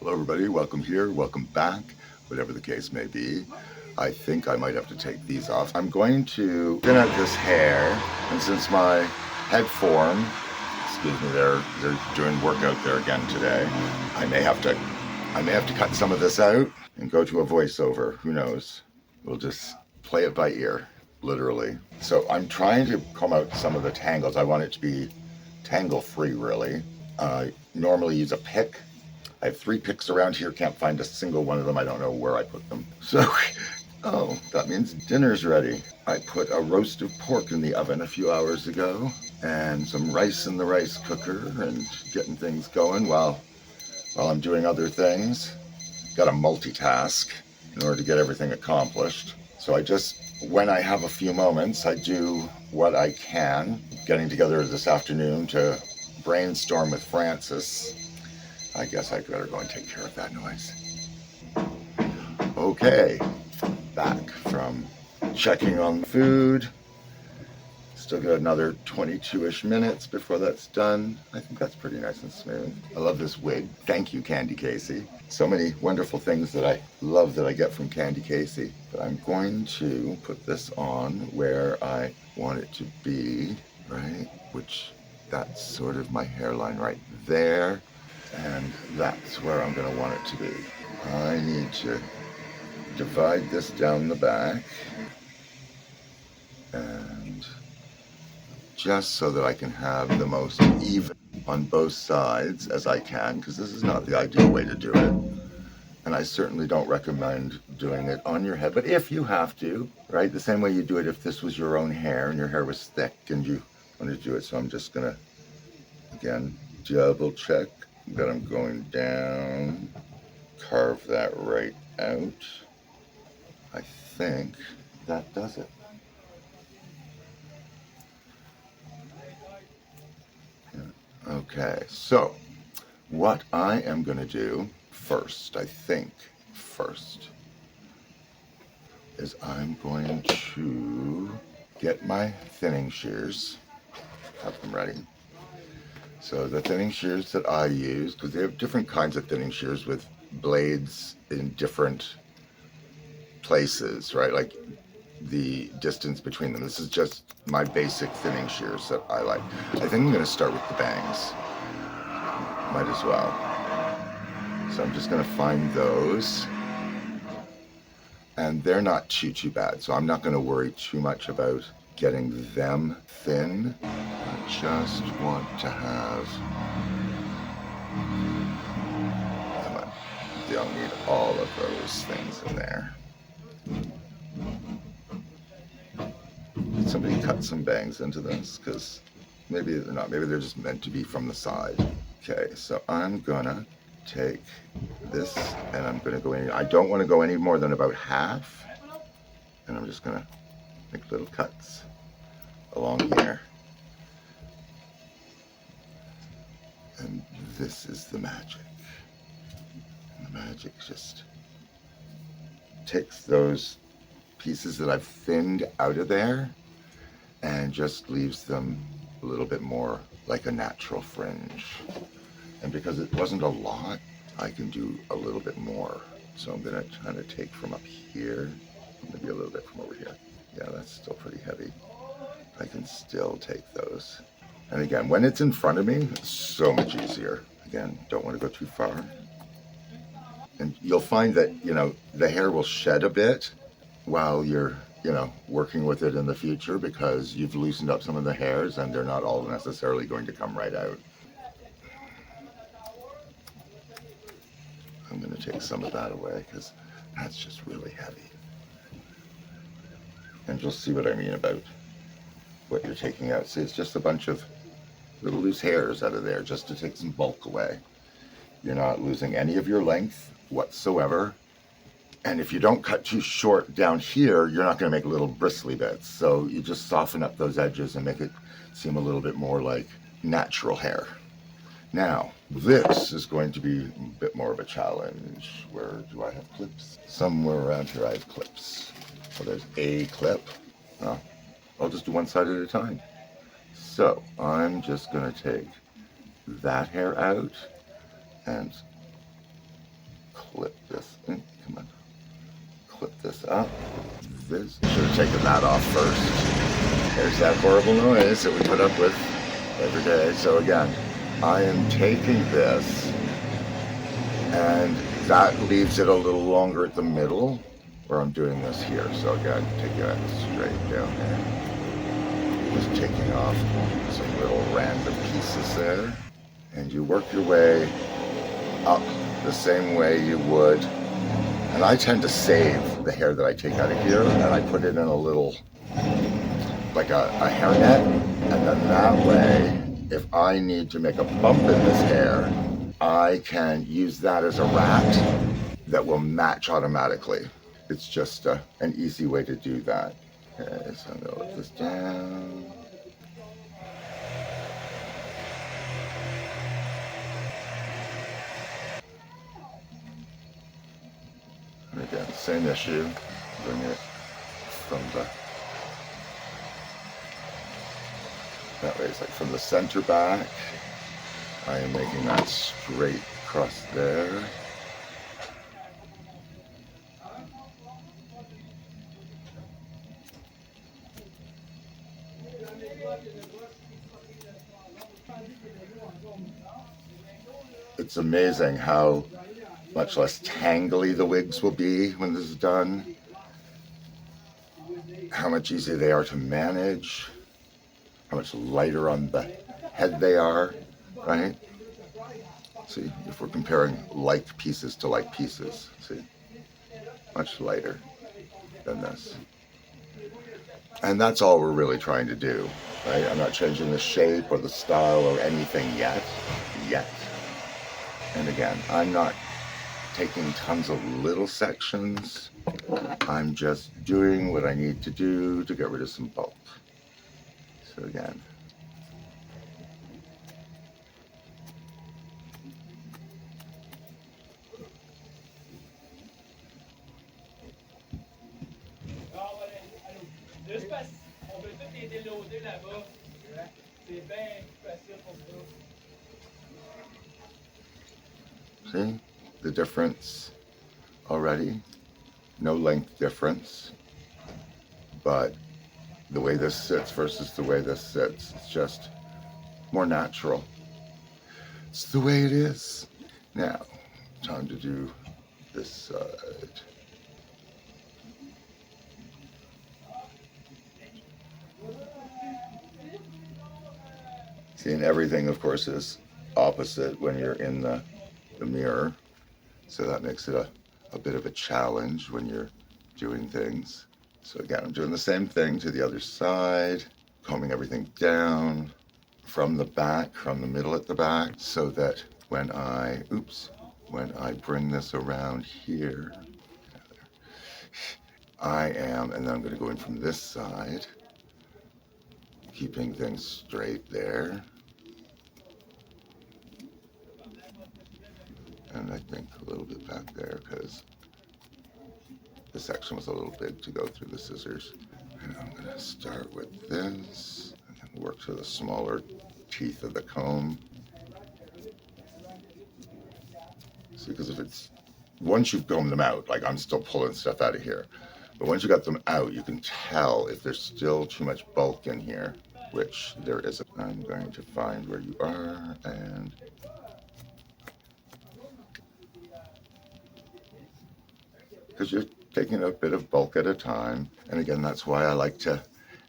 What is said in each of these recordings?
Hello everybody, welcome here, welcome back, whatever the case may be. I think I might have to take these off. I'm going to thin out this hair, and since my head form, excuse me, they're doing work out there again today. I may have to cut some of this out and go to a voiceover. Who knows? We'll just play it by ear, literally. So I'm trying to comb out some of the tangles. I want it to be tangle free, really. Normally use a pick. I have 3 picks around here, can't find a single one of them. I don't know where I put them. So, oh, that means dinner's ready. I put a roast of pork in the oven a few hours ago and some rice in the rice cooker and getting things going while I'm doing other things. Got to multitask in order to get everything accomplished. So when I have a few moments, I do what I can. Getting together this afternoon to brainstorm with Francis. I guess I better go and take care of that noise. Okay, back from checking on the food. Still got another 22-ish minutes before that's done. I think that's pretty nice and smooth. I love this wig. Thank you, Candy Casey. So many wonderful things that I love that I get from Candy Casey. But I'm going to put this on where I want it to be, right? Which that's sort of my hairline right there. And that's where I'm going to want it to be. I need to divide this down the back and just so that I can have the most even on both sides as I can, because this is not the ideal way to do it. And I certainly don't recommend doing it on your head, but if you have to, right, the same way you do it if this was your own hair and your hair was thick and you wanted to do it. So I'm just going to, again, double check that I'm going down, carve that right out. I think that does it. Yeah. Okay, so what I am going to do first, is I'm going to get my thinning shears, have them ready. So the thinning shears that I use, because they have different kinds of thinning shears with blades in different places, right? Like the distance between them. This is just my basic thinning shears that I like. I think I'm going to start with the bangs. Might as well. So I'm just going to find those. And they're not too bad. So I'm not going to worry too much about getting them thin. I just want to have, come on, you don't need all of those things in there. Did somebody cut some bangs into this? Because maybe they're not, maybe they're just meant to be from the side. Okay, so I'm gonna take this and I'm gonna go in, I don't want to go any more than about half, and I'm just gonna make little cuts along here. And this is the magic. And the magic just takes those pieces that I've thinned out of there and just leaves them a little bit more like a natural fringe. And because it wasn't a lot, I can do a little bit more. So I'm gonna kind of take from up here, maybe a little bit from over here. Yeah, that's still pretty heavy. I can still take those. And again, when it's in front of me, it's so much easier. Again, don't want to go too far. And you'll find that, the hair will shed a bit while you're, working with it in the future, because you've loosened up some of the hairs and they're not all necessarily going to come right out. I'm going to take some of that away because that's just really heavy. And you'll see what I mean about what you're taking out. See, it's just a bunch of little loose hairs out of there just to take some bulk away. You're not losing any of your length whatsoever. And if you don't cut too short down here, you're not going to make little bristly bits. So you just soften up those edges and make it seem a little bit more like natural hair. Now, this is going to be a bit more of a challenge. Where do I have clips? Somewhere around here I have clips. So there's a clip. Oh, I'll just do one side at a time. So I'm just going to take that hair out and clip this. Come on. Clip this up. This should have taken that off first. There's that horrible noise that we put up with every day. So again, I am taking this, and that leaves it a little longer at the middle where I'm doing this here. So again, taking that straight down there. Just taking off some little random pieces there. And you work your way up the same way you would. And I tend to save the hair that I take out of here, and I put it in a little, like a hairnet. And then that way, if I need to make a bump in this hair, I can use that as a rat that will match automatically. It's just an easy way to do that. Okay, so I'm gonna let this down. And again, same issue. Bring it from that way it's like from the center back. I am making that straight across there. It's amazing how much less tangly the wigs will be when this is done. How much easier they are to manage. How much lighter on the head they are, right? See, if we're comparing like pieces to like pieces, see, much lighter than this. And that's all we're really trying to do, right? I'm not changing the shape or the style or anything yet. And again, I'm not taking tons of little sections. I'm just doing what I need to do to get rid of some bulk. So again, see the difference already? No length difference, but the way this sits versus the way this sits, it's just more natural. It's the way it is. Now, time to do this side. See, and everything, of course, is opposite when you're in the mirror. So that makes it a bit of a challenge when you're doing things. So again, I'm doing the same thing to the other side, combing everything down from the back, from the middle at the back, so that when I bring this around here, I am, and then I'm going to go in from this side, keeping things straight there. And I think a little bit back there because the section was a little big to go through the scissors. And I'm going to start with this and then work to the smaller teeth of the comb. See, because if it's, once you've combed them out, like I'm still pulling stuff out of here, but once you got them out, you can tell if there's still too much bulk in here, which there isn't. I'm going to find where you are and because you're taking a bit of bulk at a time. And again, that's why I like to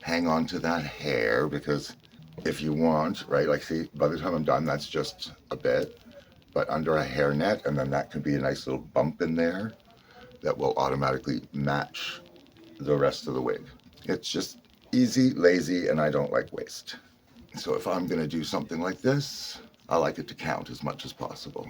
hang on to that hair, because if you want, right, like see, by the time I'm done, that's just a bit, but under a hairnet, and then that can be a nice little bump in there that will automatically match the rest of the wig. It's just easy, lazy, and I don't like waste. So if I'm gonna do something like this, I like it to count as much as possible.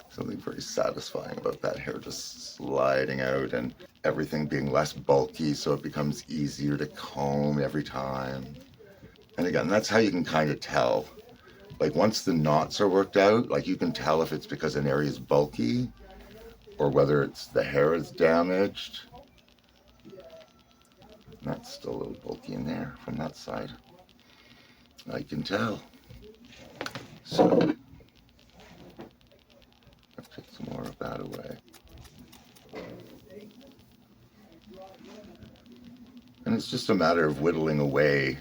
Something very satisfying about that hair just sliding out and everything being less bulky so it becomes easier to comb every time. And again, that's how you can kind of tell. Like once the knots are worked out, like you can tell if it's because an area is bulky or whether it's the hair is damaged. That's still a little bulky in there from that side. I can tell. So let's take some more of that away. And it's just a matter of whittling away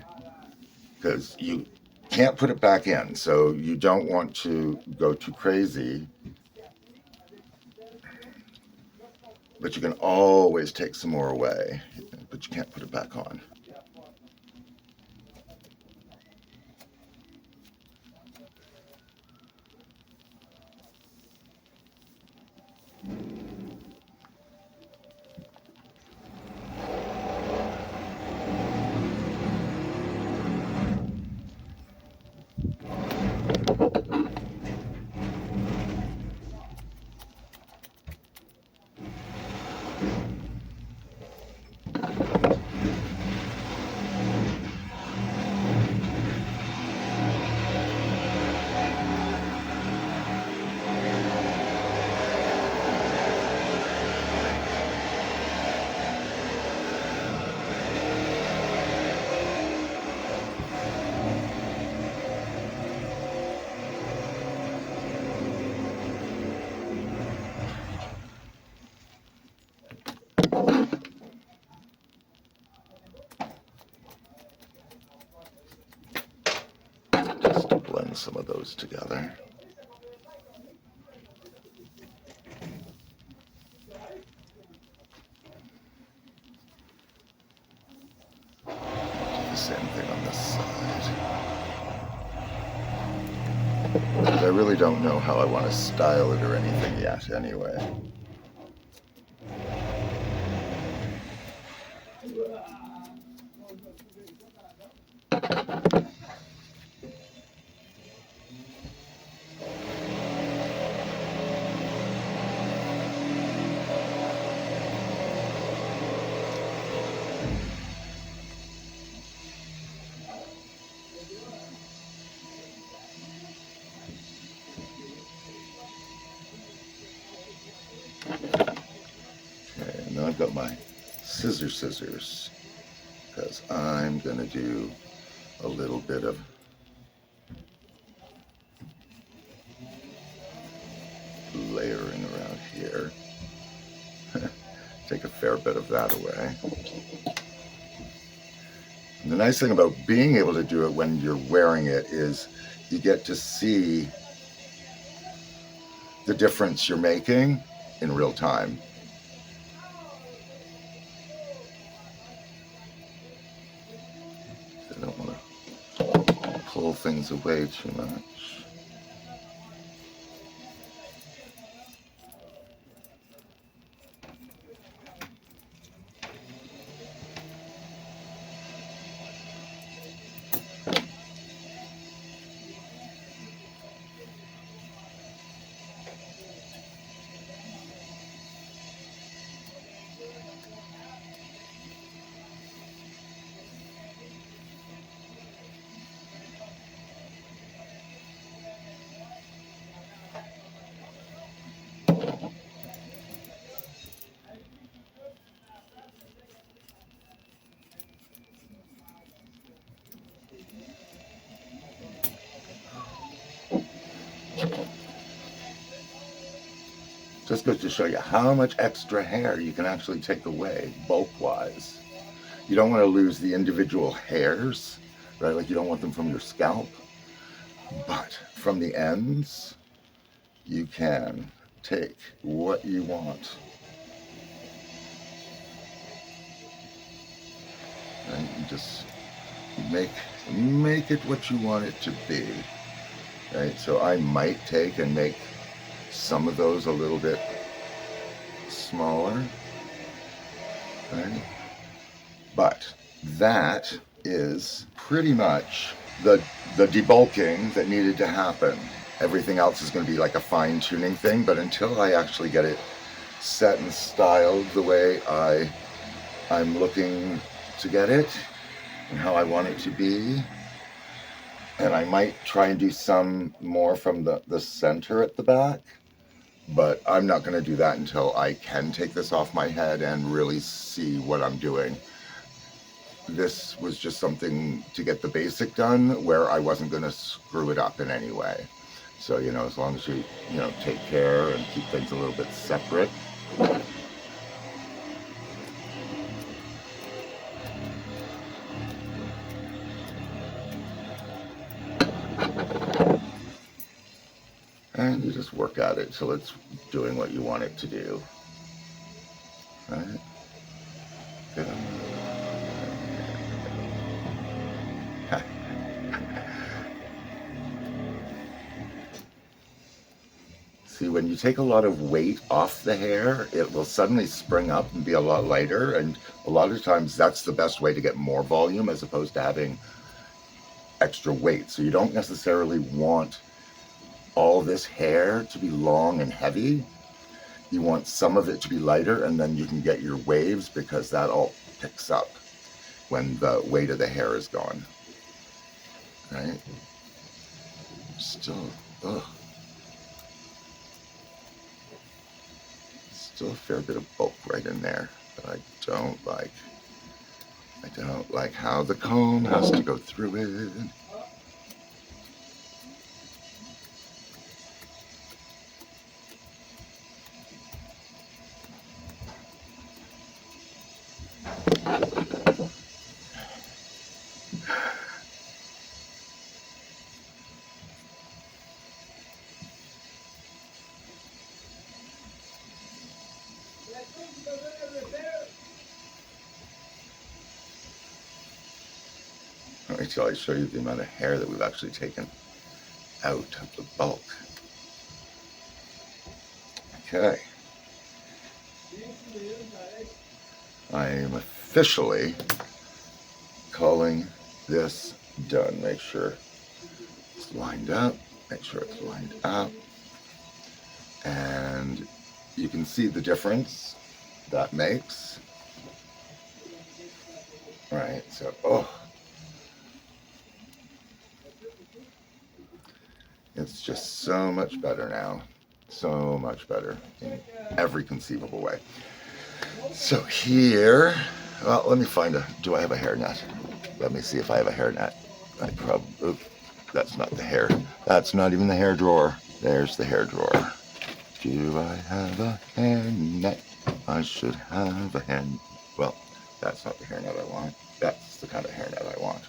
because you can't put it back in. So you don't want to go too crazy. But you can always take some more away, but you can't put it back on. Just to blend some of those together. Do the same thing on this side. I really don't know how I want to style it or anything yet anyway. Okay, and then I've got my scissors because I'm going to do a little bit of layering around here. Take a fair bit of that away. And the nice thing about being able to do it when you're wearing it is you get to see the difference you're making in real time. I don't want to pull things away too much. Just goes to show you how much extra hair you can actually take away bulk-wise. You don't want to lose the individual hairs, right? Like you don't want them from your scalp, but from the ends, you can take what you want. And you just make it what you want it to be, right? So I might take and make some of those a little bit smaller, right? But that is pretty much the debulking that needed to happen. Everything else is going to be like a fine-tuning thing, but until I actually get it set and styled the way I'm looking to get it and how I want it to be, and I might try and do some more from the center at the back, but I'm not going to do that until I can take this off my head and really see what I'm doing. This was just something to get the basic done where I wasn't going to screw it up in any way. So, as long as you take care and keep things a little bit separate. And you just work at it till it's doing what you want it to do. Right? Good. See, when you take a lot of weight off the hair, it will suddenly spring up and be a lot lighter. And a lot of times that's the best way to get more volume as opposed to having extra weight. So you don't necessarily want all this hair to be long and heavy. You want some of it to be lighter, and then you can get your waves because that all picks up when the weight of the hair is gone. Right? Still, still a fair bit of bulk right in there that I don't like. I don't like how the comb has to go through it. Wait till I show you the amount of hair that we've actually taken out of the bulk. Okay. I am officially calling this done. Make sure it's lined up. Make sure it's lined up. And you can see the difference that makes. Right, so, it's just so much better now. So much better in every conceivable way. So here, well, let me find do I have a hairnet? Let me see if I have a hairnet. I probably, that's not the hair. That's not even the hair drawer. There's the hair drawer. Do I have a hairnet? I should have a hairnet. Well, that's not the hairnet I want. That's the kind of hairnet I want.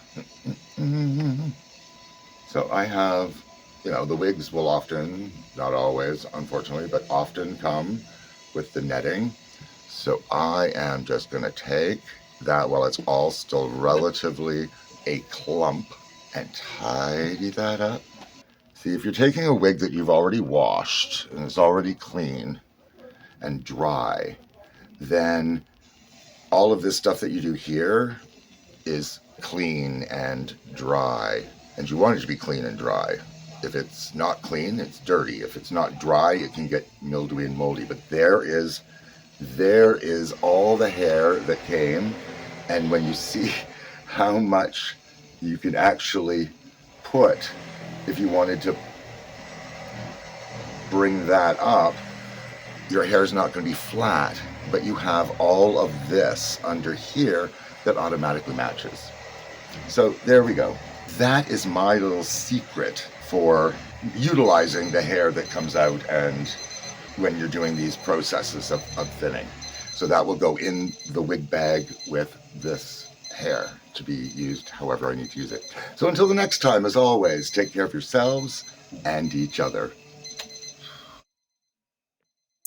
So I have, the wigs will often, not always, unfortunately, but often come with the netting. So I am just going to take that while it's all still relatively a clump and tidy that up. See, if you're taking a wig that you've already washed and it's already clean and dry, then all of this stuff that you do here is clean and dry. And you want it to be clean and dry. If it's not clean, it's dirty. If it's not dry, it can get mildewy and moldy. But there is all the hair that came. And when you see how much you can actually put, if you wanted to bring that up, your hair's not going to be flat, but you have all of this under here that automatically matches. So there we go. That is my little secret for utilizing the hair that comes out and when you're doing these processes of thinning. So that will go in the wig bag with this hair to be used however I need to use it. So until the next time, as always, take care of yourselves and each other.